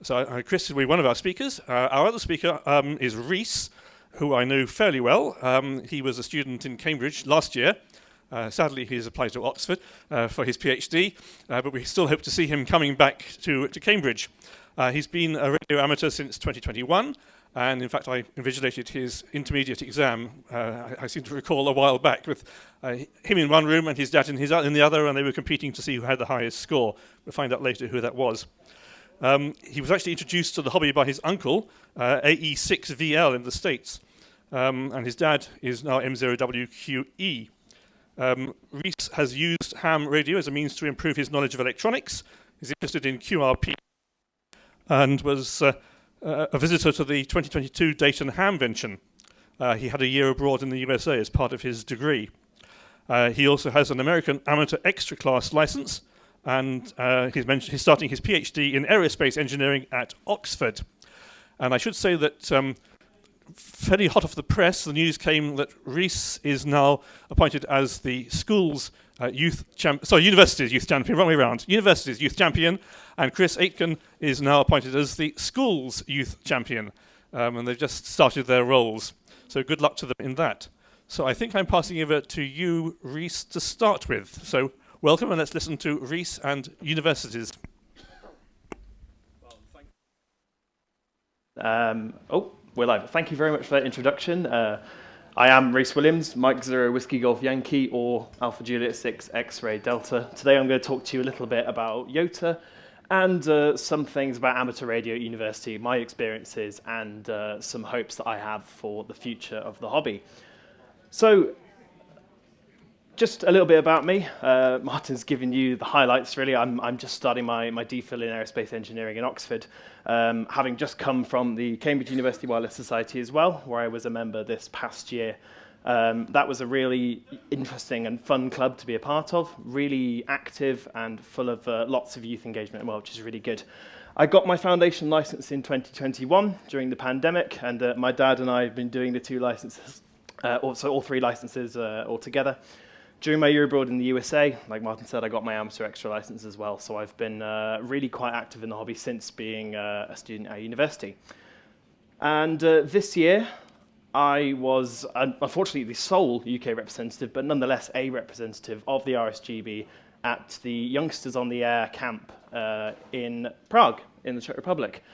So Chris will be one of our speakers. Our other speaker is Rhys, who I know fairly well. He was a student in Cambridge last year. Sadly, he's applied to Oxford for his PhD, but we still hope to see him coming back to Cambridge. He's been a radio amateur since 2021, and in fact I invigilated his intermediate exam, I seem to recall a while back, with him in one room and his dad in the other, and they were competing to see who had the highest score. We'll find out later who that was. He was actually introduced to the hobby by his uncle, AE6VL in the States, and his dad is now M0WQE. Rhys has used ham radio as a means to improve his knowledge of electronics. He's interested in QRP and was a visitor to the 2022 Dayton Hamvention. He had a year abroad in the USA as part of his degree. He also has an American Amateur Extra Class license, and he's starting his PhD in aerospace engineering at Oxford. And I should say that fairly hot off the press, the news came that Rhys is now appointed as the school's university's youth champion, wrong way around, university's youth champion, and Chris Aitken is now appointed as the school's youth champion, and they've just started their roles. So good luck to them in that. So I think I'm passing over to you, Rhys, to start with. So welcome, and let's listen to Rhys and universities. We're live. Thank you very much for that introduction. I am Rhys Williams, Mike 0 Whiskey Golf Yankee, or Alpha Juliet 6 X-Ray Delta. Today I'm going to talk to you a little bit about YOTA and some things about amateur radio at university, my experiences, and some hopes that I have for the future of the hobby. So, just a little bit about me. Martin's given you the highlights, really. I'm just starting my DPhil in aerospace engineering in Oxford, having just come from the Cambridge University Wireless Society as well, where I was a member this past year. That was a really interesting and fun club to be a part of, really active and full of lots of youth engagement, well, which is really good. I got my foundation license in 2021 during the pandemic, and my dad and I have been doing the two licenses, so all three licenses altogether. During my year abroad in the USA, like Martin said, I got my amateur extra license as well, so I've been really quite active in the hobby since being a student at university. And this year, I was, unfortunately, the sole UK representative, but nonetheless a representative of the RSGB at the Youngsters on the Air camp in Prague, in the Czech Republic.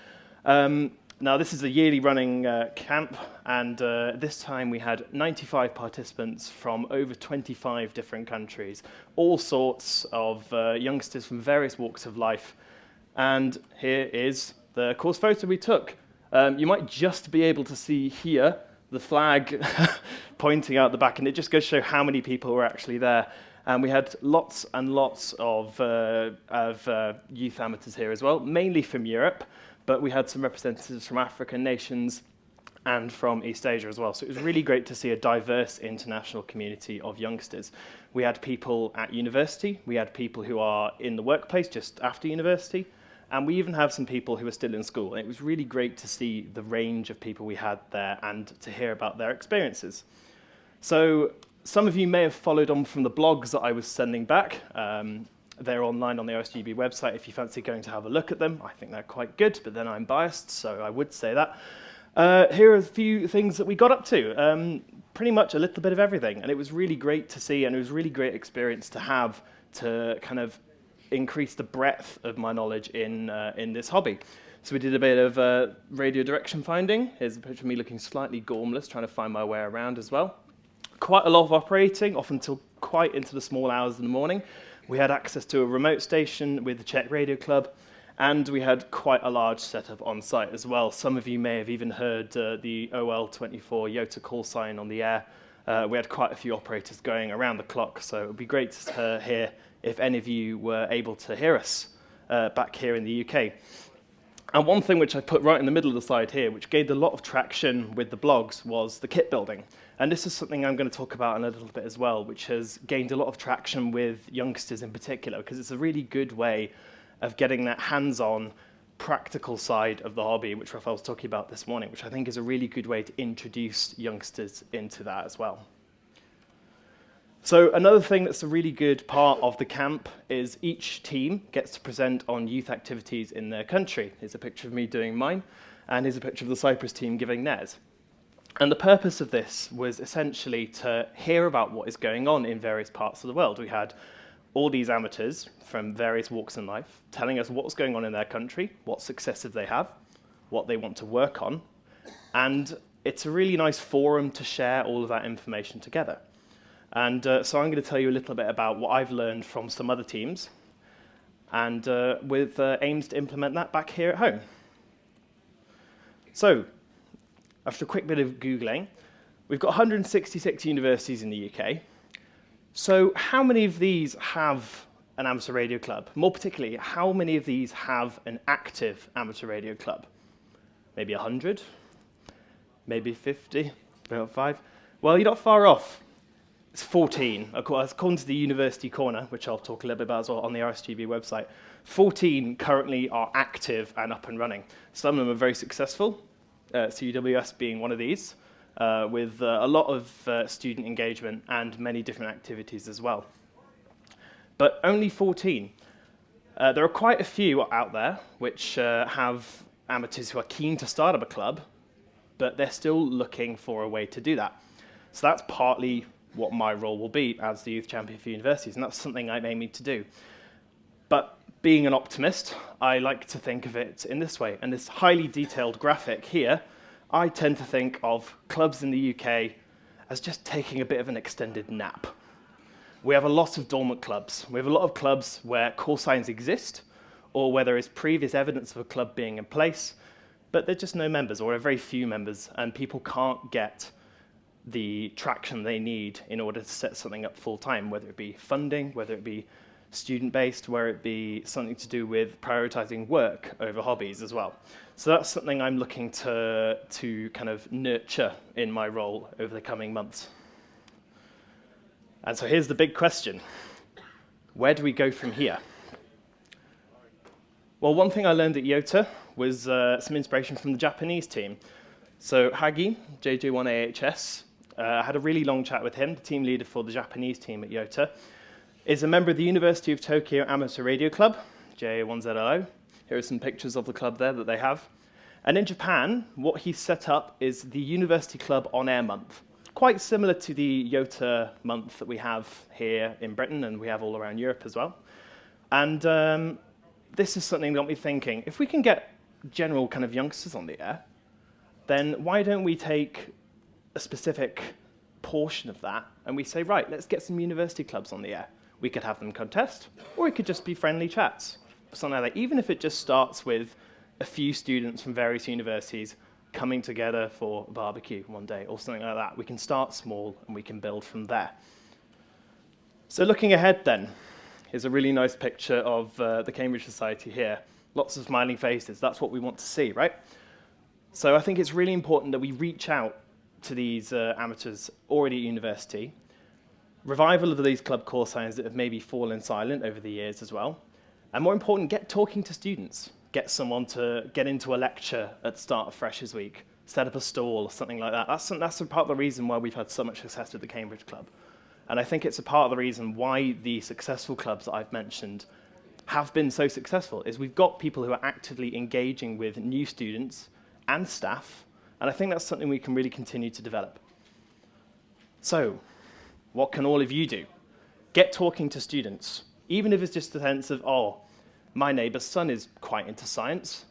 Now, this is a yearly running camp, and this time we had 95 participants from over 25 different countries, all sorts of youngsters from various walks of life. And here is the course photo we took. You might just be able to see here the flag pointing out the back, and it just goes to show how many people were actually there. And we had lots and lots of youth amateurs here as well, mainly from Europe. But we had some representatives from African nations and from East Asia as well. So it was really great to see a diverse international community of youngsters. We had people at university, we had people who are in the workplace just after university, and we even have some people who are still in school. And it was really great to see the range of people we had there and to hear about their experiences. So some of you may have followed on from the blogs that I was sending back. They're online on the RSGB website if you fancy going to have a look at them. I think they're quite good, but then I'm biased, so I would say that. Here are a few things that we got up to. Pretty much a little bit of everything, and it was really great to see, and it was a really great experience to have to kind of increase the breadth of my knowledge in this hobby. So we did a bit of radio direction finding. Here's a picture of me looking slightly gormless, trying to find my way around as well. Quite a lot of operating, often till quite into the small hours in the morning. We had access to a remote station with the Czech Radio Club, and we had quite a large setup on site as well. Some of you may have even heard the OL24 YOTA call sign on the air. We had quite a few operators going around the clock, so it would be great to hear if any of you were able to hear us back here in the UK. And one thing which I put right in the middle of the slide here, which gained a lot of traction with the blogs, was the kit building. And this is something I'm going to talk about in a little bit as well, which has gained a lot of traction with youngsters in particular, because it's a really good way of getting that hands-on, practical side of the hobby, which Raphael was talking about this morning, which I think is a really good way to introduce youngsters into that as well. So another thing that's a really good part of the camp is each team gets to present on youth activities in their country. Here's a picture of me doing mine, and here's a picture of the Cyprus team giving theirs. And the purpose of this was essentially to hear about what is going on in various parts of the world. We had all these amateurs from various walks in life telling us what's going on in their country, what successes they have, what they want to work on, and it's a really nice forum to share all of that information together. And so I'm going to tell you a little bit about what I've learned from some other teams, and with aims to implement that back here at home. So, after a quick bit of Googling, we've got 166 universities in the UK. So how many of these have an amateur radio club? More particularly, how many of these have an active amateur radio club? Maybe 100? Maybe 50? About 5? Well, you're not far off. It's 14, according to the University Corner, which I'll talk a little bit about as well on the RSGB website. 14 currently are active and up and running. Some of them are very successful, CUWS being one of these, with a lot of student engagement and many different activities as well. But only 14. There are quite a few out there which have amateurs who are keen to start up a club, but they're still looking for a way to do that. So that's partly what my role will be as the youth champion for universities, and that's something I'm aiming to do. But being an optimist, I like to think of it in this way, and this highly detailed graphic here, I tend to think of clubs in the UK as just taking a bit of an extended nap. We have a lot of dormant clubs. We have a lot of clubs where call signs exist, or where there is previous evidence of a club being in place, but there's just no members, or very few members, and people can't get the traction they need in order to set something up full-time, whether it be funding, whether it be student-based, whether it be something to do with prioritizing work over hobbies as well. So that's something I'm looking to kind of nurture in my role over the coming months. And so here's the big question. Where do we go from here? Well, one thing I learned at YOTA was some inspiration from the Japanese team. So Hagi, JJ1AHS, I had a really long chat with him, the team leader for the Japanese team at YOTA, is a member of the University of Tokyo Amateur Radio Club, JA1ZLO. Here are some pictures of the club there that they have. And in Japan, what he set up is the University Club On Air Month, quite similar to the YOTA month that we have here in Britain and we have all around Europe as well. And this is something that got me thinking, if we can get general kind of youngsters on the air, then why don't we take a specific portion of that and we say, right, let's get some university clubs on the air. We could have them contest, or it could just be friendly chats, something like that. Even if it just starts with a few students from various universities coming together for a barbecue one day or something like that. We can start small and we can build from there. So looking ahead then, here's a really nice picture of the Cambridge Society here. Lots of smiling faces. That's what we want to see, right? So I think it's really important that we reach out to these amateurs already at university, revival of these club call signs that have maybe fallen silent over the years as well, and more important, get talking to students. Get someone to get into a lecture at the start of Freshers Week, set up a stall or something like that. That's a part of the reason why we've had so much success with the Cambridge Club. And I think it's a part of the reason why the successful clubs that I've mentioned have been so successful, is we've got people who are actively engaging with new students and staff, and I think that's something we can really continue to develop. So, what can all of you do? Get talking to students, even if it's just a sense of, oh, my neighbour's son is quite into science.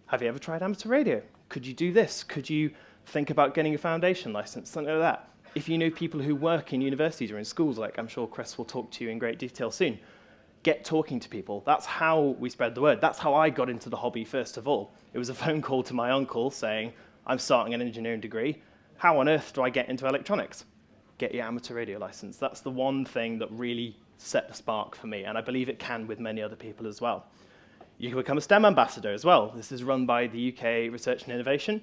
Have you ever tried amateur radio? Could you do this? Could you think about getting a foundation license? Something like that. If you know people who work in universities or in schools, like I'm sure Chris will talk to you in great detail soon, get talking to people. That's how we spread the word. That's how I got into the hobby first of all. It was a phone call to my uncle saying, I'm starting an engineering degree. How on earth do I get into electronics? Get your amateur radio license. That's the one thing that really set the spark for me, and I believe it can with many other people as well. You can become a STEM ambassador as well. This is run by the UK Research and Innovation.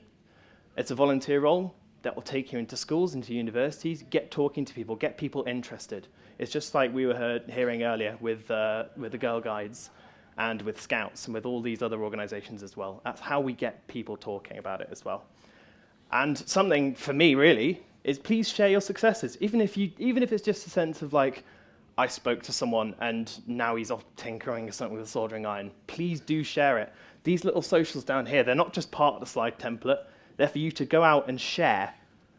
It's a volunteer role that will take you into schools, into universities, get talking to people, get people interested. It's just like we were hearing earlier with the Girl Guides and with Scouts and with all these other organisations as well. That's how we get people talking about it as well. And something for me really is please share your successes. Even if it's just a sense of like, I spoke to someone and now he's off tinkering something with a soldering iron. Please do share it. These little socials down here, they're not just part of the slide template. They're for you to go out and share.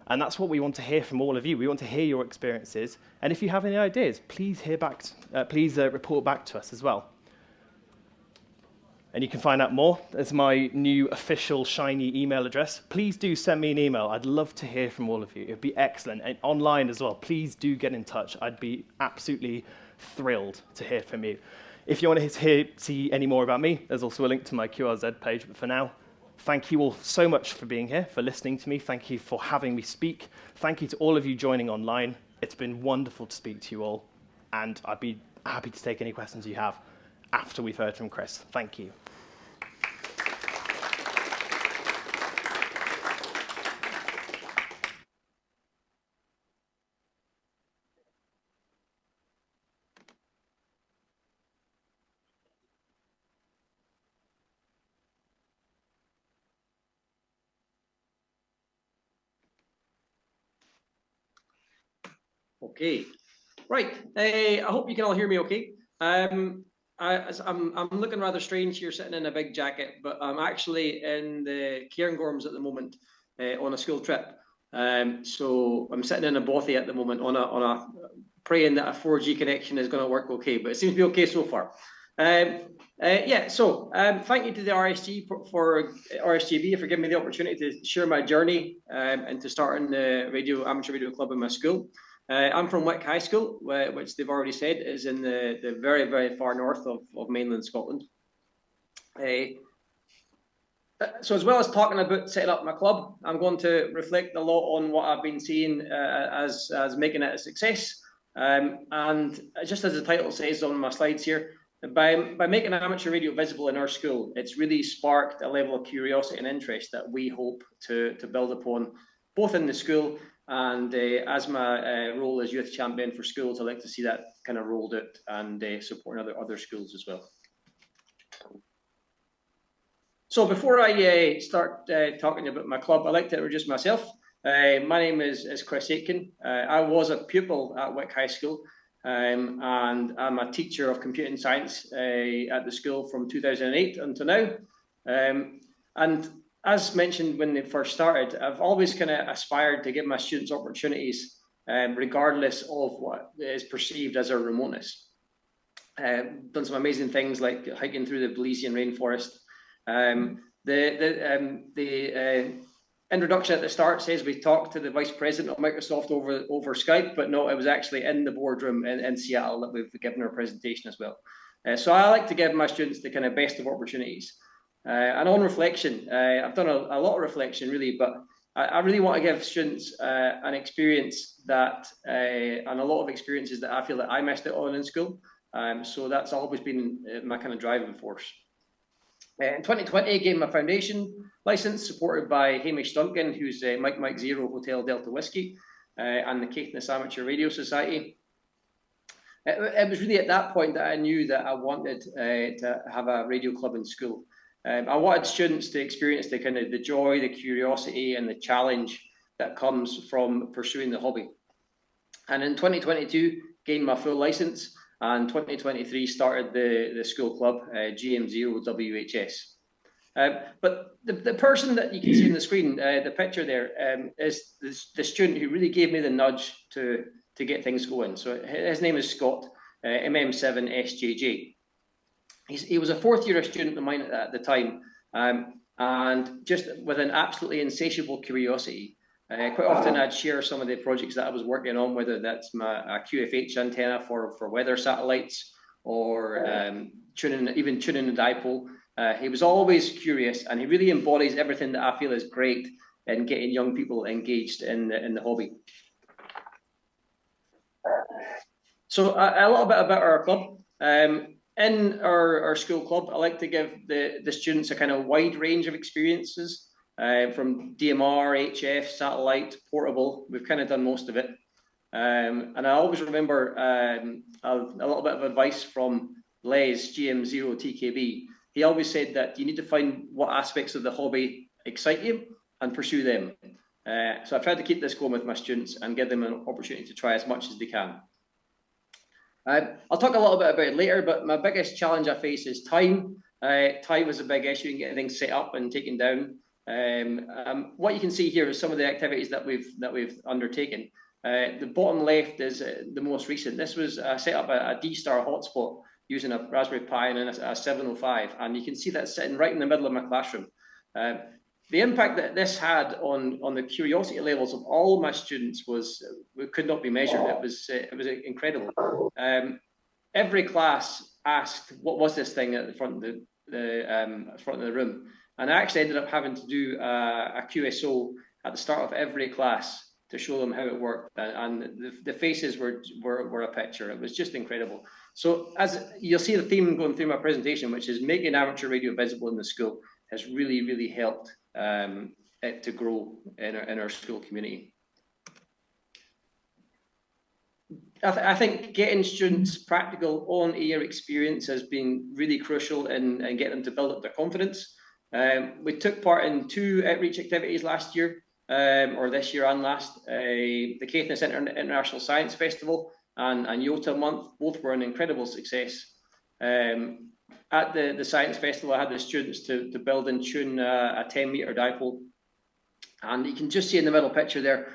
And that's what we want to hear from all of you. We want to hear your experiences. And if you have any ideas, please report back to us as well. And you can find out more. There's my new official shiny email address. Please do send me an email. I'd love to hear from all of you. It'd be excellent. And online as well, please do get in touch. I'd be absolutely thrilled to hear from you. If you want to see any more about me, there's also a link to my QRZ page. But for now, thank you all so much for being here, for listening to me. Thank you for having me speak. Thank you to all of you joining online. It's been wonderful to speak to you all. And I'd be happy to take any questions you have after we've heard from Chris. Thank you. Okay, right. I hope you can all hear me okay. I'm looking rather strange here sitting in a big jacket, but I'm actually in the Cairngorms at the moment on a school trip. So I'm sitting in a bothy at the moment on a praying that a 4G connection is going to work okay, but it seems to be okay so far. Thank you to the RSGB for giving me the opportunity to share my journey and to starting the amateur radio club in my school. I'm from Wick High School, which they've already said is in the very, very far north of mainland Scotland. So as well as talking about setting up my club, I'm going to reflect a lot on what I've been seeing as making it a success. And just as the title says on my slides here, by making amateur radio visible in our school, it's really sparked a level of curiosity and interest that we hope to build upon, both in the school and as my role as youth champion for schools. I'd like to see that kind of rolled out and supporting other schools as well. So before I start talking about my club, I'd like to introduce myself. My name is Chris Aitken. I was a pupil at Wick High School, and I'm a teacher of computing science at the school from 2008 until now. And as mentioned when they first started, I've always kind of aspired to give my students opportunities, regardless of what is perceived as a remoteness. Done some amazing things like hiking through the Belizean rainforest. The introduction at the start says we talked to the vice president of Microsoft over Skype, but no, it was actually in the boardroom in Seattle that we've given our presentation as well. So I like to give my students the kind of best of opportunities. And on reflection, I've done a lot of reflection really, but I really want to give students an experience that, and a lot of experiences that I feel that I missed out on in school. So that's always been my kind of driving force. In 2020, I gained my foundation license, supported by Hamish Duncan, who's Mike Zero Hotel Delta Whiskey, and the Caithness Amateur Radio Society. It was really at that point that I knew that I wanted to have a radio club in school. I wanted students to experience the joy, the curiosity, and the challenge that comes from pursuing the hobby. And in 2022, gained my full license, and 2023 started the school club, GM0WHS. But the person that you can see on the screen, the picture there, is the student who really gave me the nudge to get things going. So his name is Scott, MM7SJJ. He was a fourth-year student of mine at the time, and just with an absolutely insatiable curiosity. Quite often I'd share some of the projects that I was working on, whether that's a QFH antenna for weather satellites, or tuning a dipole. He was always curious, and he really embodies everything that I feel is great in getting young people engaged in the hobby. So a little bit about our club. In our school club, I like to give the students a kind of wide range of experiences, from DMR, HF, satellite, portable. We've kind of done most of it. And I always remember a little bit of advice from Les, GM0TKB. He always said that you need to find what aspects of the hobby excite you and pursue them. So I've tried to keep this going with my students and give them an opportunity to try as much as they can. I'll talk a little bit about it later, but my biggest challenge I face is time. Time is a big issue in getting things set up and taken down. What you can see here is some of the activities that we've undertaken. The bottom left is the most recent. This was set up a D-Star hotspot using a Raspberry Pi and a 705, and you can see that sitting right in the middle of my classroom. The impact that this had on the curiosity levels of all of my students could not be measured. It was incredible. Every class asked, "What was this thing at the front of the room?" And I actually ended up having to do a QSO at the start of every class to show them how it worked, and the faces were a picture. It was just incredible. So as you'll see, the theme going through my presentation, which is making amateur radio visible in the school, has really helped it to grow in our school community. I think getting students practical on-air experience has been really crucial in getting them to build up their confidence. We took part in 2 outreach activities last year, or this year and last. The Caithness International Science Festival and YOTA Month, both were an incredible success. At the Science Festival, I had the students to build and tune a 10-meter dipole. And you can just see in the middle picture there,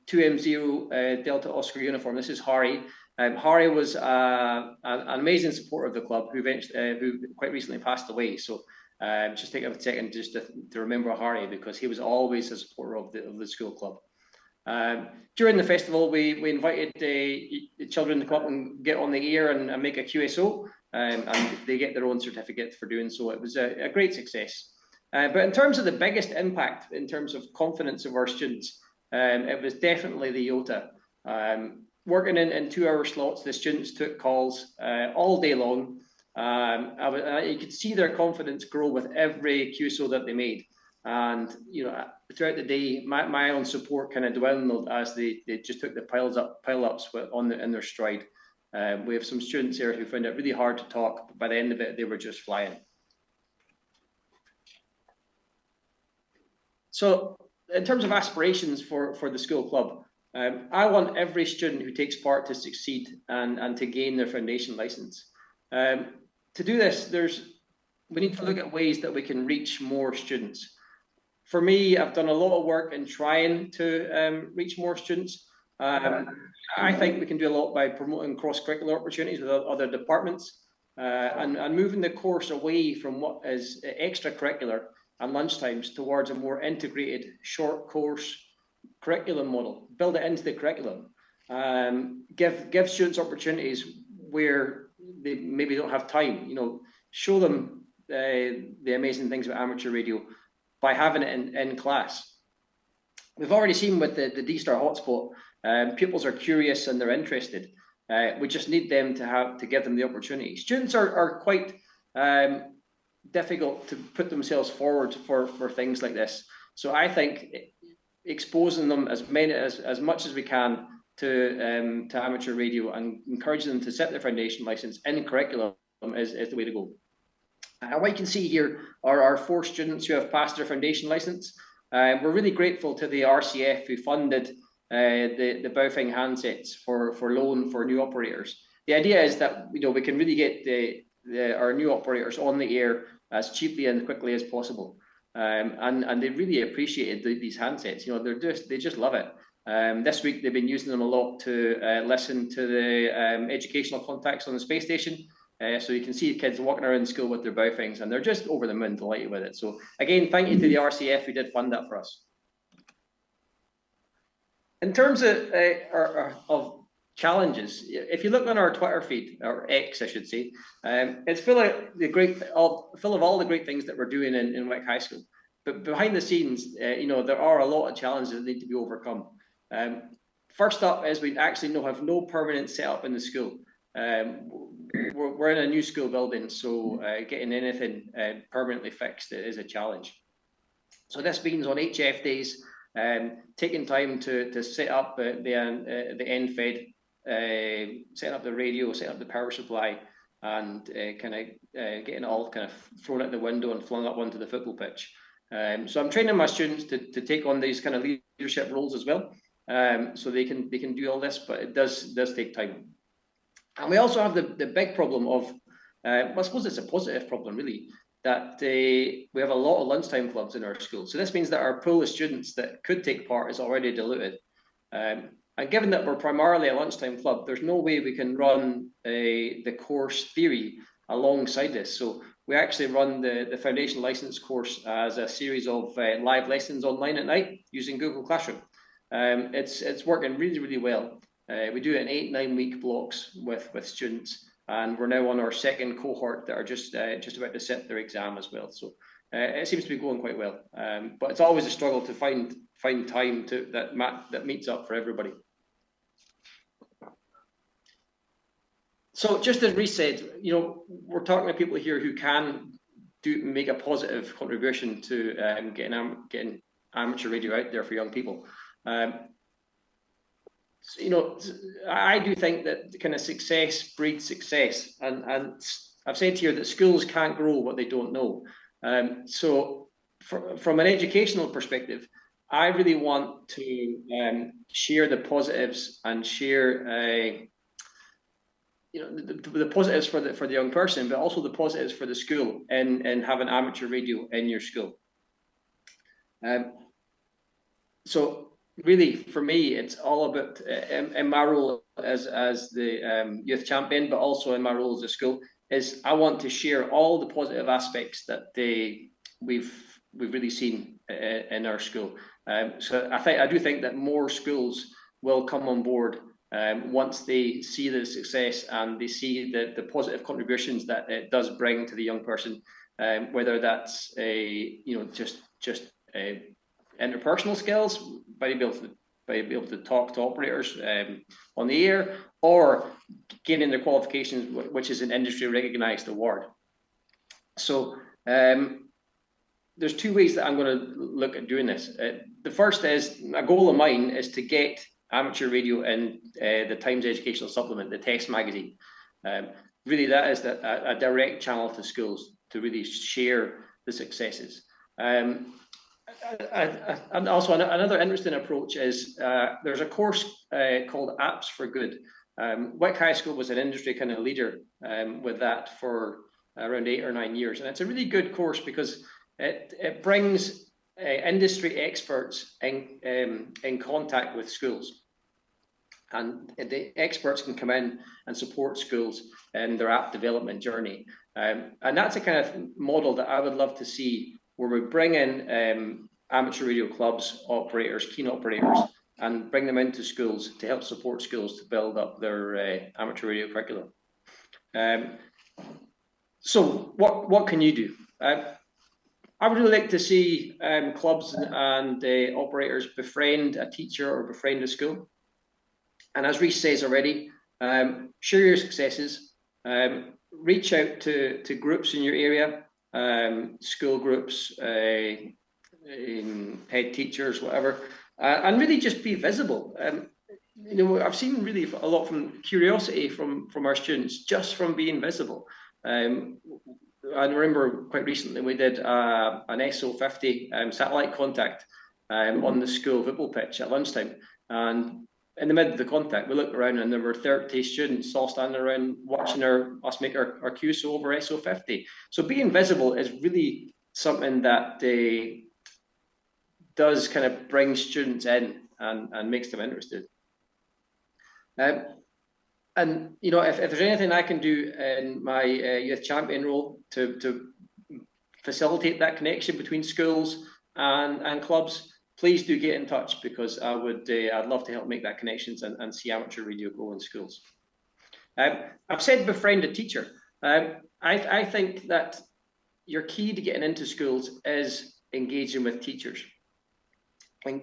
2M0 Delta Oscar uniform. This is Harry. Harry was an amazing supporter of the club who quite recently passed away. So just take a second just to remember Harry, because he was always a supporter of the school club. During the festival, we invited the children to come up and get on the air and make a QSO, and they get their own certificate for doing so. It was a great success. But in terms of the biggest impact, in terms of confidence of our students, it was definitely the YOTA. Working in 2-hour slots, the students took calls all day long. You could see their confidence grow with every QSO that they made. And throughout the day, my own support kind of dwindled as they just took the pile-ups in their stride. We have some students here who found it really hard to talk, but by the end of it, they were just flying. So in terms of aspirations for the school club, I want every student who takes part to succeed and to gain their foundation license. To do this, we need to look at ways that we can reach more students. For me, I've done a lot of work in trying to reach more students. I think we can do a lot by promoting cross-curricular opportunities with other departments and moving the course away from what is extracurricular and lunchtimes towards a more integrated short course curriculum model. Build it into the curriculum. Give students opportunities where they maybe don't have time. Show them the amazing things about amateur radio by having it in class. We've already seen with the D-Star hotspot, pupils are curious and they're interested. We just need them to give them the opportunity. Students are quite difficult to put themselves forward for things like this. So I think exposing them as much as we can to amateur radio and encouraging them to set their foundation license in curriculum is the way to go. What you can see here are our 4 students who have passed their foundation license. We're really grateful to the RCF who funded the Baofeng handsets for loan for new operators. The idea is that we can really get our new operators on the air as cheaply and quickly as possible. And they really appreciated these handsets. They just love it. This week they've been using them a lot to listen to the educational contacts on the space station. So you can see kids walking around school with their Baofengs, and they're just over the moon delighted with it. So again, thank you to the RCF who did fund that for us. In terms of challenges, if you look on our Twitter feed, or X, I should say, it's full of all the great things that we're doing in Wick High School. But behind the scenes, there are a lot of challenges that need to be overcome. First up is we actually have no permanent setup in the school. We're in a new school building, so getting anything permanently fixed is a challenge. So this means on HF days, taking time to set up the NFED, setting up the radio, setting up the power supply, and getting it all kind of thrown out the window and flung up onto the football pitch. So I'm training my students to take on these kind of leadership roles as well, so they can do all this, but it does take time. And we also have the big problem of, well, I suppose it's a positive problem really, that we have a lot of lunchtime clubs in our school. So this means that our pool of students that could take part is already diluted. And given that we're primarily a lunchtime club, there's no way we can run the course theory alongside this. So we actually run the foundation license course as a series of live lessons online at night using Google Classroom. It's working really, really well. We do it in 8-9 week blocks with students, and we're now on our second cohort that are just about to sit their exam as well. So it seems to be going quite well, but it's always a struggle to find time that meets up for everybody. So just as Rhys said, we're talking to people here who can make a positive contribution to getting amateur radio out there for young people. I do think that kind of success breeds success, and I've said here that schools can't grow what they don't know. So from an educational perspective, I really want to share the positives and share the positives for the young person, but also the positives for the school in having amateur radio in your school. So really, for me, it's all about in my role as the youth champion, but also in my role as a school, is I want to share all the positive aspects that we've really seen in our school. So I do think that more schools will come on board once they see the success and they see the positive contributions that it does bring to the young person, whether that's just interpersonal skills by being able to talk to operators on the air, or gaining their qualifications, which is an industry recognized award. So there's two ways that I'm going to look at doing this. The first is, a goal of mine is to get amateur radio in the Times Educational Supplement, the Test magazine. Really, that is a direct channel to schools to really share the successes. And also another interesting approach is there's a course called Apps for Good. Wick High School was an industry kind of leader with that for around 8 or 9 years, and it's a really good course because it brings industry experts in contact with schools, and the experts can come in and support schools in their app development journey. And that's a kind of model that I would love to see, where we bring in amateur radio clubs, operators, keen operators, and bring them into schools to help support schools to build up their amateur radio curriculum. So what can you do? I would really like to see clubs and operators befriend a teacher or befriend a school. And as Rhys says already, share your successes, reach out to groups in your area, school groups, head teachers, whatever, and really just be visible. I've seen really a lot from curiosity from our students, just from being visible. I remember quite recently we did an SO50 satellite contact on the school football pitch at lunchtime, and in the middle of the contact, we looked around and there were 30 students all standing around watching us make our QSO over SO50. So being visible is really something that does kind of bring students in and makes them interested. And if there's anything I can do in my youth champion role to facilitate that connection between schools and clubs, please do get in touch, because I'd love to help make that connections and see amateur radio grow in schools. I've said befriend a teacher. I think that your key to getting into schools is engaging with teachers. And,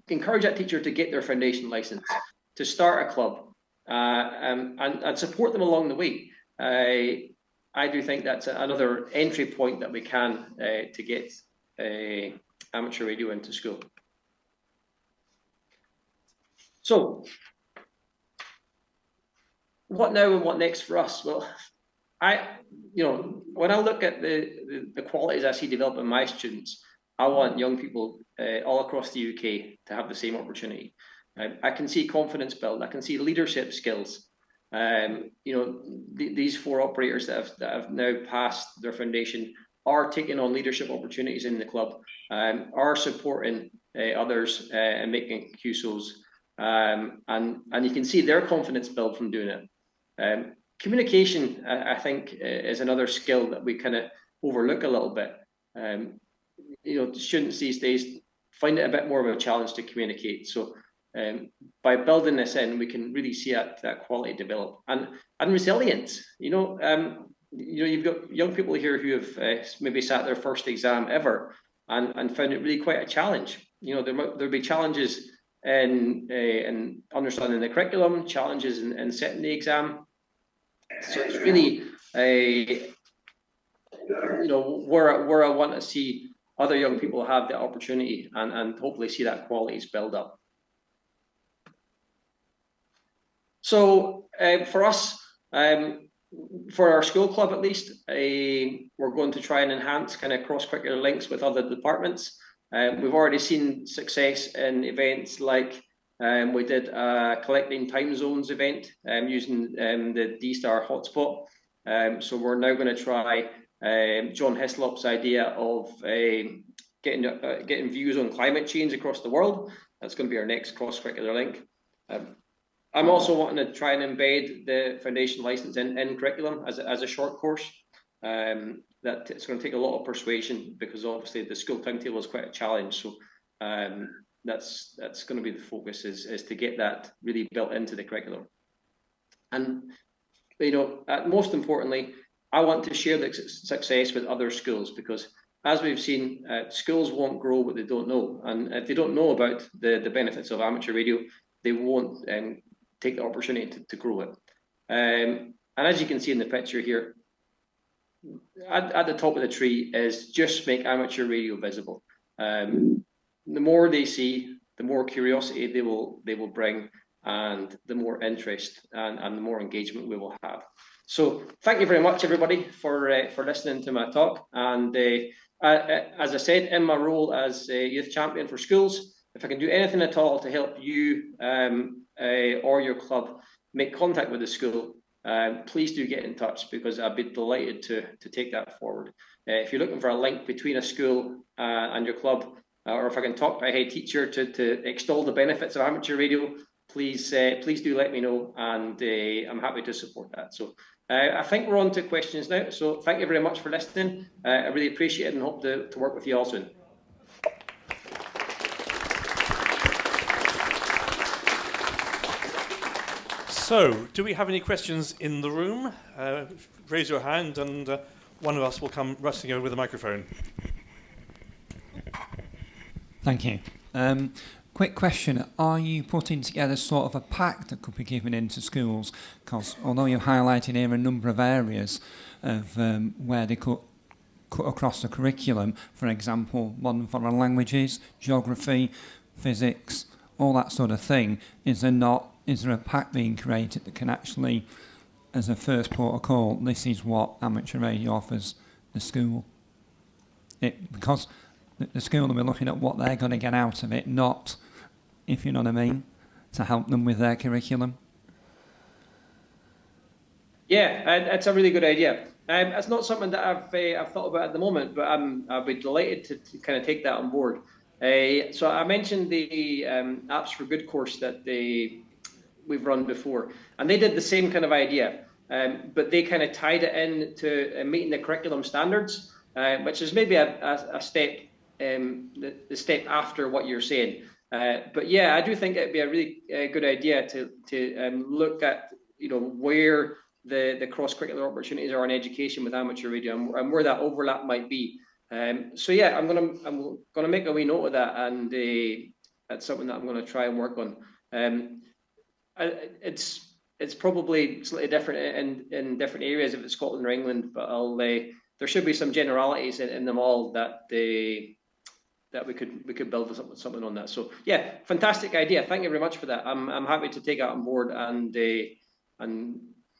encourage that teacher to get their foundation license, to start a club, and support them along the way. I do think that's another entry point that we can to get amateur radio into school. So, what now and what next for us? Well, when I look at the qualities I see develop in my students, I want young people all across the UK to have the same opportunity. I can see confidence build. I can see leadership skills. These four operators that have now passed their foundation are taking on leadership opportunities in the club, are supporting others and making QSOs, and you can see their confidence build from doing it. Communication, I think, is another skill that we kind of overlook a little bit. Students these days find it a bit more of a challenge to communicate. So by building this in, we can really see that quality develop, and resilience. You've got young people here who have maybe sat their first exam ever and found it really quite a challenge. There'll be challenges in understanding the curriculum, challenges in setting the exam. So it's really where I want to see other young people have the opportunity and hopefully see that qualities build up. So for us, for our school club at least, we're going to try and enhance kind of cross-curricular links with other departments. We've already seen success in events like we did a collecting time zones event using the D-Star hotspot. So we're now going to try John Hislop's idea of getting views on climate change across the world. That's going to be our next cross-curricular link. I'm also wanting to try and embed the foundation license in curriculum as a short course. That it's going to take a lot of persuasion because obviously the school timetable is quite a challenge. So that's going to be the focus is to get that really built into the curriculum. And most importantly, I want to share the success with other schools, because as we've seen, schools won't grow what they don't know, and if they don't know about the benefits of amateur radio, they won't take the opportunity to grow it. And as you can see in the picture here, at the top of the tree is just make amateur radio visible. The more they see, the more curiosity they will bring, and the more interest and the more engagement we will have. So thank you very much, everybody, for listening to my talk. And as I said, in my role as a youth champion for schools, if I can do anything at all to help you or your club make contact with the school, please do get in touch, because I'd be delighted to take that forward. If you're looking for a link between a school and your club, or if I can talk to a head teacher to extol the benefits of amateur radio, please do let me know, and I'm happy to support that. So I think we're on to questions now. So thank you very much for listening. I really appreciate it and hope to work with you all soon. So, do we have any questions in the room? Raise your hand and one of us will come rushing over with a microphone. Thank you. Quick question. Are you putting together sort of a pack that could be given into schools? Because although you've highlighted here a number of areas of where they could cut across the curriculum, for example, modern foreign languages, geography, physics, all that sort of thing, is there a pack being created that can actually, as a first protocol, this is what amateur radio offers the school? Because the school will be looking at what they're going to get out of it, not, if you know what I mean, to help them with their curriculum. Yeah, it's a really good idea. It's not something that I've thought about at the moment, but I'll be delighted to kind of take that on board. So I mentioned the Apps for Good course that we've run before, and they did the same kind of idea, but they kind of tied it in to meeting the curriculum standards, which is maybe a step, the step after what you're saying. But yeah, I do think it'd be a really good idea to look at where the cross-curricular opportunities are in education with amateur radio and where that overlap might be. So yeah, I'm gonna make a wee note of that, and that's something that I'm gonna try and work on. It's probably slightly different in different areas if it's Scotland or England, but there should be some generalities in them all that we could build something on that. So yeah, fantastic idea. Thank you very much for that. I'm happy to take that on board and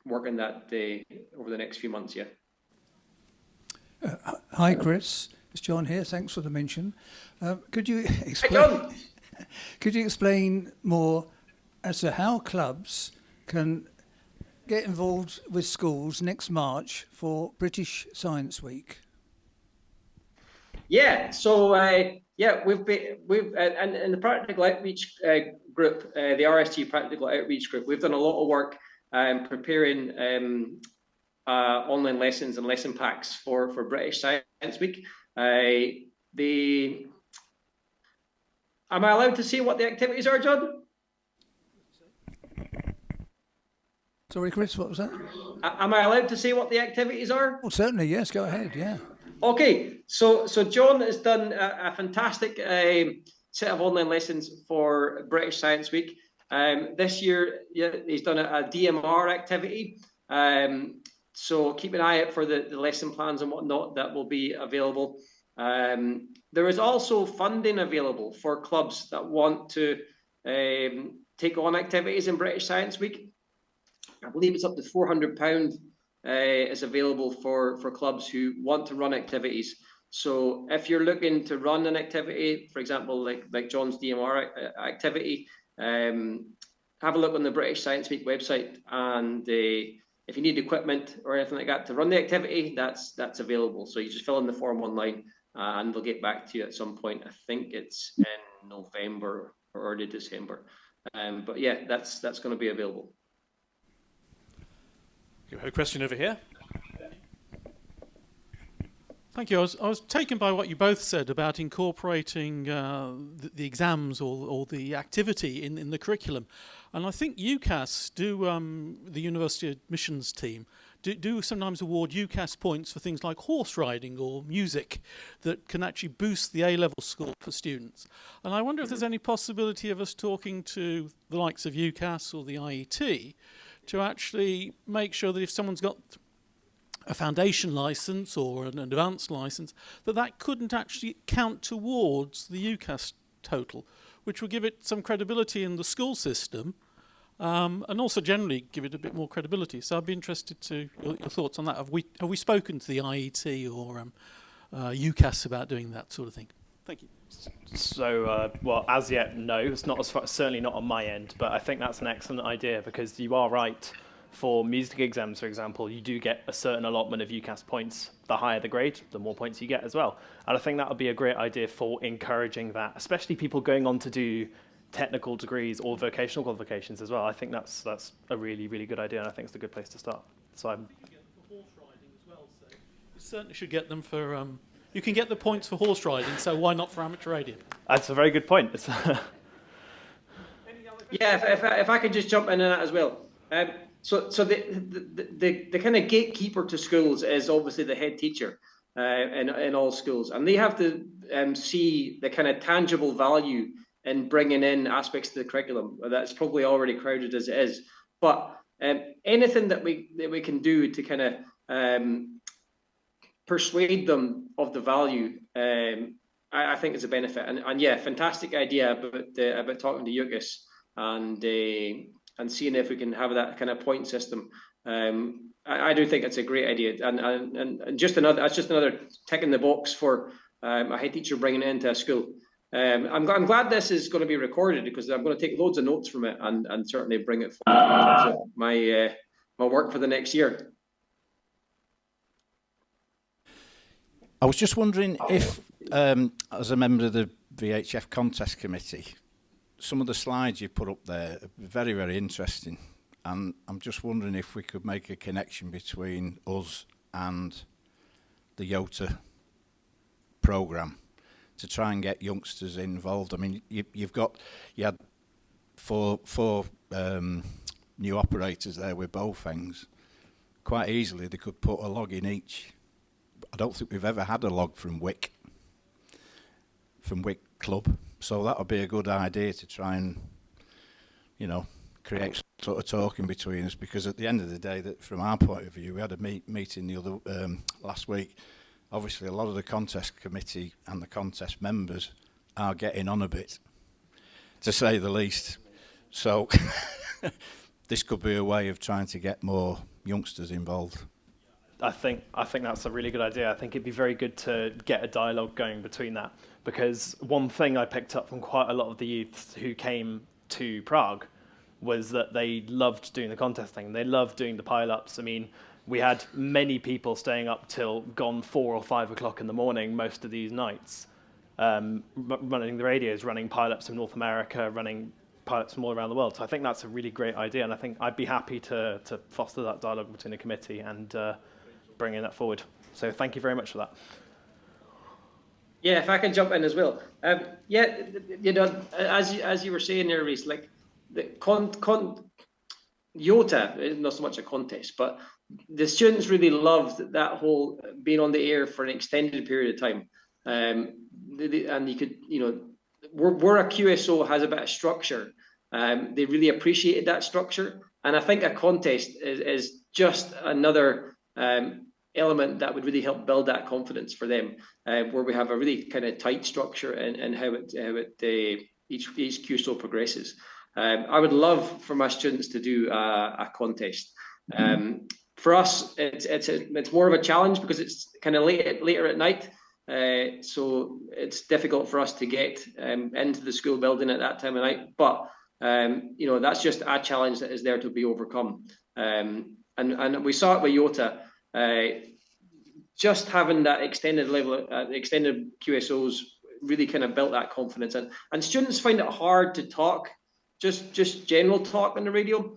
work on that over the next few months. Yeah. Hi, Chris. It's John here. Thanks for the mention. Could you explain? Hi, John. Could you explain more as to how clubs can get involved with schools next March for British Science Week? Yeah. So we've and the practical outreach group, the RSG practical outreach group, we've done a lot of work preparing online lessons and lesson packs for British Science Week. Am I allowed to say what the activities are, John? Sorry, Chris, what was that? Am I allowed to say what the activities are? Well, certainly, yes. Go ahead. Yeah. Okay, so John has done a fantastic set of online lessons for British Science Week. This year, he's done a DMR activity. So keep an eye out for the lesson plans and whatnot that will be available. There is also funding available for clubs that want to take on activities in British Science Week. I believe it's up to £400 is available for clubs who want to run activities. So if you're looking to run an activity, for example, like John's DMR activity, have a look on the British Science Week website, and if you need equipment or anything like that to run the activity, that's available. So you just fill in the form online, and they'll get back to you at some point. I think it's in November or early December. But yeah, that's going to be available. You have a question over here? Thank you. I was taken by what you both said about incorporating the exams or the activity in the curriculum. And I think UCAS the University Admissions team, do sometimes award UCAS points for things like horse riding or music that can actually boost the A-level score for students. And I wonder if there's any possibility of us talking to the likes of UCAS or the IET to actually make sure that if someone's got a foundation license or an advanced license, that couldn't actually count towards the UCAS total, which would give it some credibility in the school system, and also generally give it a bit more credibility. So I'd be interested to your thoughts on that. Have we spoken to the IET or UCAS about doing that sort of thing? Thank you. So, well, as yet, no. It's not certainly not on my end, but I think that's an excellent idea, because you are right. For music exams, for example, you do get a certain allotment of UCAS points. The higher the grade, the more points you get as well. And I think that would be a great idea for encouraging that, especially people going on to do technical degrees or vocational qualifications as well. I think that's a really, really good idea, and I think it's a good place to start. So you can get them for horse riding as well. So you certainly should get them for. You can get the points for horse riding, so why not for amateur radio? That's a very good point. Yeah, if I could just jump in on that as well. So the kind of gatekeeper to schools is obviously the head teacher in all schools, and they have to see the kind of tangible value in bringing in aspects to the curriculum that's probably already crowded as it is. But anything that we can do to kind of persuade them of the value, I think is a benefit. And yeah, fantastic idea about talking to UCAS and seeing if we can have that kind of point system. I do think it's a great idea, and that's just another tick in the box for a head teacher bringing it into a school. I'm glad this is going to be recorded, because I'm going to take loads of notes from it and certainly bring it forward in terms of my work for the next year. I was just wondering if, as a member of the VHF contest committee, some of the slides you put up there are very, very interesting. And I'm just wondering if we could make a connection between us and the YOTA programme to try and get youngsters involved. I mean, you had four new operators there with Bowfangs. Quite easily, they could put a log in each. I don't think we've ever had a log from Wick Club. So that would be a good idea to try and, create some sort of talking between us, because at the end of the day, that from our point of view, we had a meeting the other last week. Obviously, a lot of the contest committee and the contest members are getting on a bit, to say the least. So this could be a way of trying to get more youngsters involved. I think that's a really good idea. I think it'd be very good to get a dialogue going between that, because one thing I picked up from quite a lot of the youths who came to Prague was that they loved doing the contest thing. They loved doing the pile-ups. I mean, we had many people staying up till gone 4 or 5 o'clock in the morning most of these nights, running the radios, running pile-ups from North America, running pilots from all around the world. So I think that's a really great idea, and I think I'd be happy to foster that dialogue between the committee and bringing that forward. So thank you very much for that. Yeah, if I can jump in as well. Yeah, you know, as you were saying there, Rhys, like the YOTA is not so much a contest, but the students really loved that whole being on the air for an extended period of time. And you could, you know, where a QSO has a bit of structure, they really appreciated that structure. And I think a contest is just another element that would really help build that confidence for them, where we have a really kind of tight structure and how each QSO progresses. I would love for my students to do a contest. For us, it's more of a challenge because it's kind of later at night. So it's difficult for us to get into the school building at that time of night. But you know, that's just a challenge that is there to be overcome. And we saw it with YOTA. Just having that extended level, extended QSOs really kind of built that confidence. And students find it hard to talk, just general talk on the radio.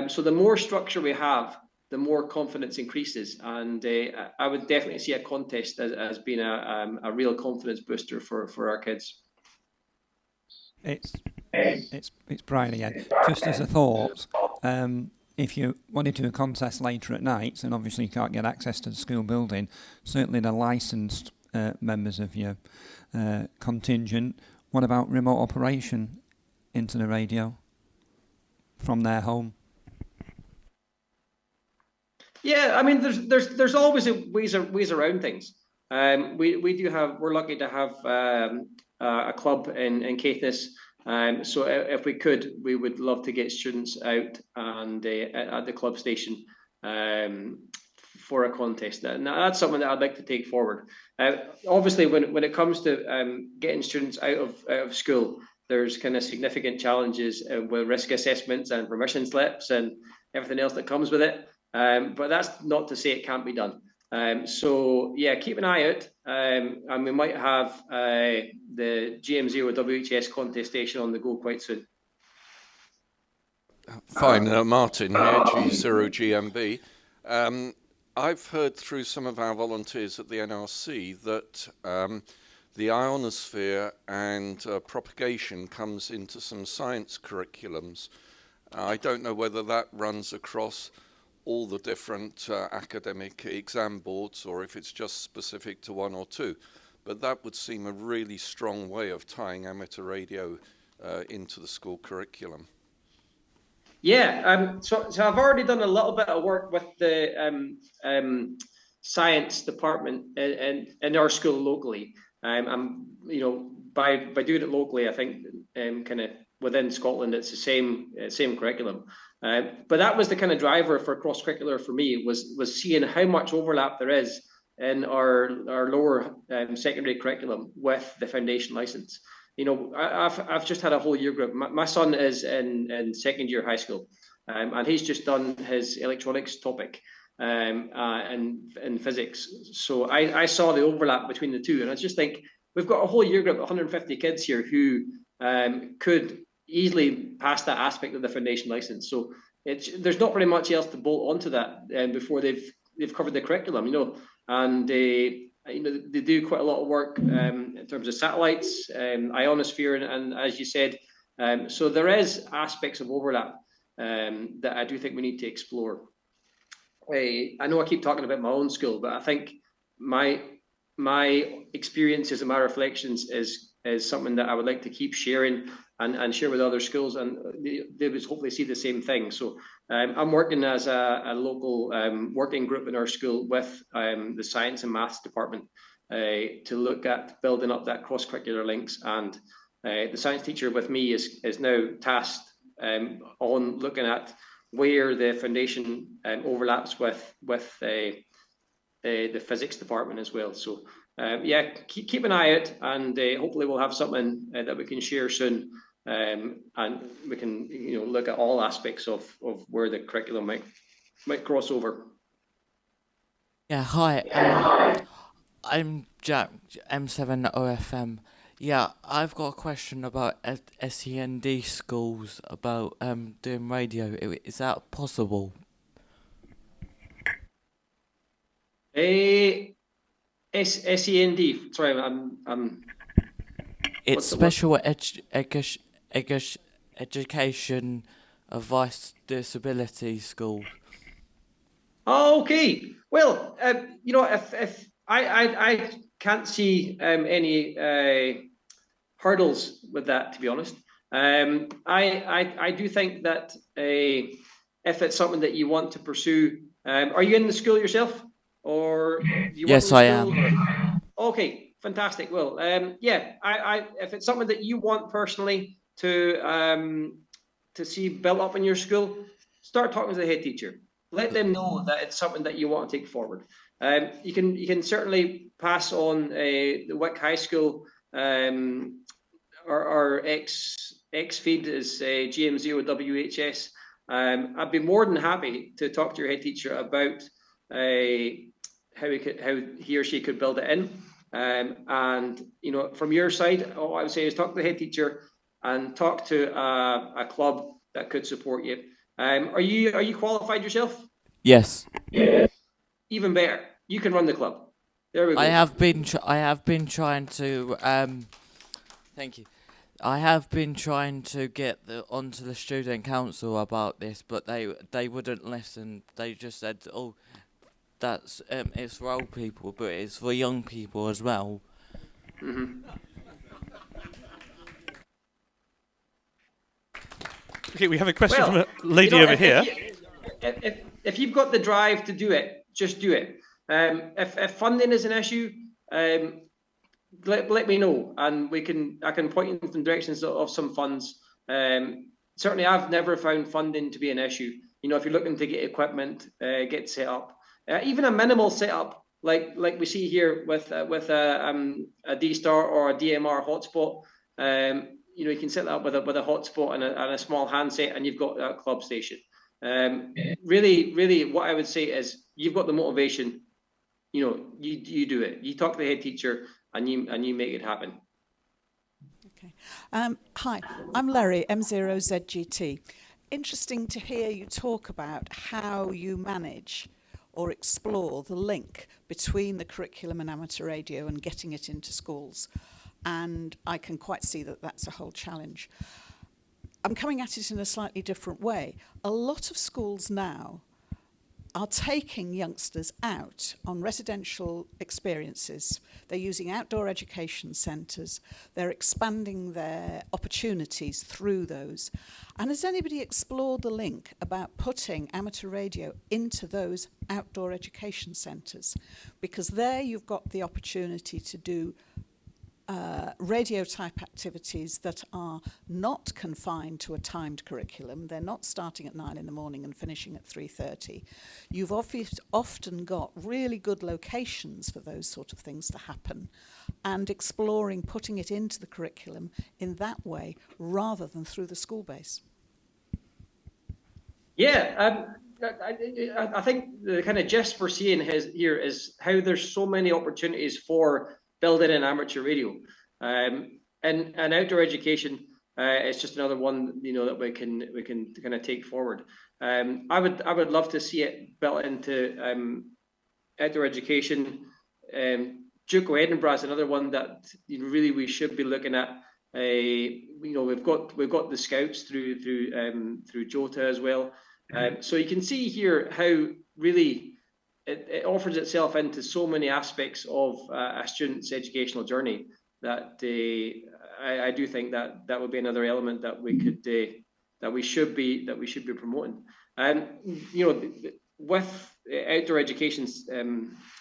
So the more structure we have, the more confidence increases. And I would definitely see a contest as being a real confidence booster for our kids. It's Brian again. Just as a thought, if you wanted to do a contest later at night, and obviously you can't get access to the school building, certainly the licensed members of your contingent, what about remote operation into the radio from their home? Yeah, I mean, there's always ways around things. We're lucky to have a club in Caithness. So if we could, we would love to get students out and at the club station for a contest. And that's something that I'd like to take forward. Obviously, when it comes to getting students out of school, there's kind of significant challenges with risk assessments and permission slips and everything else that comes with it. But that's not to say it can't be done. So yeah, keep an eye out, and we might have the GM0 WHS contestation on the go quite soon. Fine, Martin here, G0GMB. I've heard through some of our volunteers at the NRC that the ionosphere and propagation comes into some science curriculums. I don't know whether that runs across all the different academic exam boards or if it's just specific to one or two. But that would seem a really strong way of tying amateur radio into the school curriculum. Yeah, so I've already done a little bit of work with the science department in our school locally. I'm, you know, by doing it locally, I think kind of within Scotland, it's the same curriculum. But that was the kind of driver for cross-curricular for me, was seeing how much overlap there is in our lower secondary curriculum with the foundation license. You know, I've just had a whole year group. My son is in second year high school, and he's just done his electronics topic in physics. So I saw the overlap between the two, and I just think we've got a whole year group of 150 kids here who could easily pass that aspect of the foundation license. So there's not very much else to bolt onto that before they've covered the curriculum, you know. And you know, they do quite a lot of work in terms of satellites, ionosphere, and as you said, so there is aspects of overlap that I do think we need to explore. I know I keep talking about my own school, but I think my experiences and my reflections is something that I would like to keep sharing and share with other schools, and they would hopefully see the same thing. So I'm working as a local working group in our school with the science and maths department to look at building up that cross-curricular links. And the science teacher with me is now tasked on looking at where the foundation overlaps with the physics department as well. So yeah, keep an eye out, and hopefully we'll have something that we can share soon, and we can look at all aspects of where the curriculum might cross over. Yeah, hi. I'm Jack, M7OFM. Yeah, I've got a question about SEND schools about doing radio. Is that possible? SEND. Sorry, I'm. It's special education advice disability school. Oh, okay. Well, if I can't see any hurdles with that, to be honest. I do think that if it's something that you want to pursue, are you in the school yourself, or do you yes, want I in the school? am. Okay, fantastic. Well, yeah, if it's something that you want personally to see built up in your school, start talking to the head teacher. Let them know that it's something that you want to take forward. You can certainly pass on the Wick High School our ex feed is GM0WHS. I'd be more than happy to talk to your head teacher about how he or she could build it in. And from your side, all I would say is talk to the head teacher and talk to a club that could support you. Are you qualified yourself? Yes. Even better. You can run the club. There we go. I have been trying to thank you. I have been trying to get onto the student council about this, but they wouldn't listen. They just said, "Oh, that's it's for old people, but it's for young people as well." Mm-hmm. Okay, we have a question from a lady over here. If you've got the drive to do it, just do it. If funding is an issue, let me know, and I can point you in some directions of some funds. Certainly, I've never found funding to be an issue. If you're looking to get equipment, get set up, even a minimal setup like we see here with a D-Star or a DMR hotspot. You can set that up with a hotspot and a small handset, and you've got a club station. Really, what I would say is you've got the motivation. You do it. You talk to the head teacher, and you make it happen. Okay. Hi, I'm Larry, M0ZGT. Interesting to hear you talk about how you manage or explore the link between the curriculum and amateur radio and getting it into schools. And I can quite see that that's a whole challenge. I'm coming at it in a slightly different way. A lot of schools now are taking youngsters out on residential experiences. They're using outdoor education centres. They're expanding their opportunities through those. And has anybody explored the link about putting amateur radio into those outdoor education centres? Because there you've got the opportunity to do radio type activities that are not confined to a timed curriculum. They're not starting at 9 in the morning and finishing at 3:30. You've often got really good locations for those sort of things to happen, and exploring putting it into the curriculum in that way rather than through the school base. Yeah, I think the kind of gist we're seeing here is how there's so many opportunities for building an amateur radio, and outdoor education is just another one that we can kind of take forward. I would love to see it built into outdoor education. Duke Edinburgh is another one that really we should be looking at. We've got the scouts through YOTA as well. So you can see here how really it offers itself into so many aspects of a student's educational journey that I do think that would be another element that we could that we should be promoting. And with outdoor education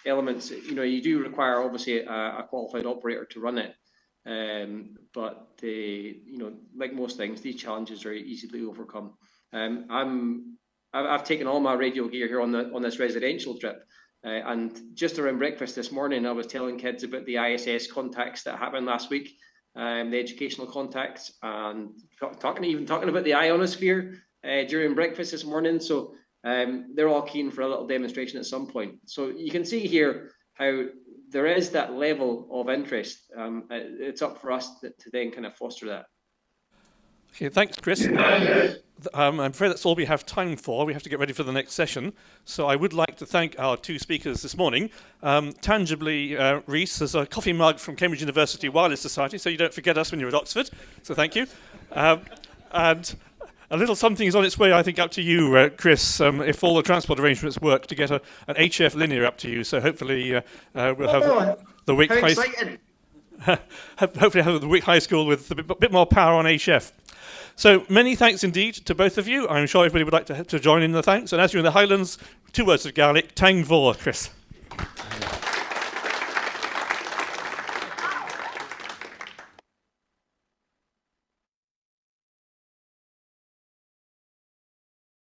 elements, you do require obviously a qualified operator to run it. But like most things, these challenges are easily overcome. I'm I've taken all my radio gear here on this residential trip. And just around breakfast this morning, I was telling kids about the ISS contacts that happened last week, the educational contacts, and talking about the ionosphere during breakfast this morning. So they're all keen for a little demonstration at some point. So you can see here how there is that level of interest. It's up for us to then kind of foster that. Okay, thanks, Chris. I'm afraid that's all we have time for. We have to get ready for the next session. So I would like to thank our two speakers this morning. Tangibly, Rhys, there's a coffee mug from Cambridge University Wireless Society, so you don't forget us when you're at Oxford. So thank you. And a little something is on its way, I think, up to you, Chris, if all the transport arrangements work, to get an HF linear up to you. So hopefully we'll have the Wick hopefully have the Wick High School with a bit more power on HF. So many thanks indeed to both of you. I'm sure everybody would like to join in the thanks. And as you're in the Highlands, 2 words of Gaelic, Tang Vor, Chris.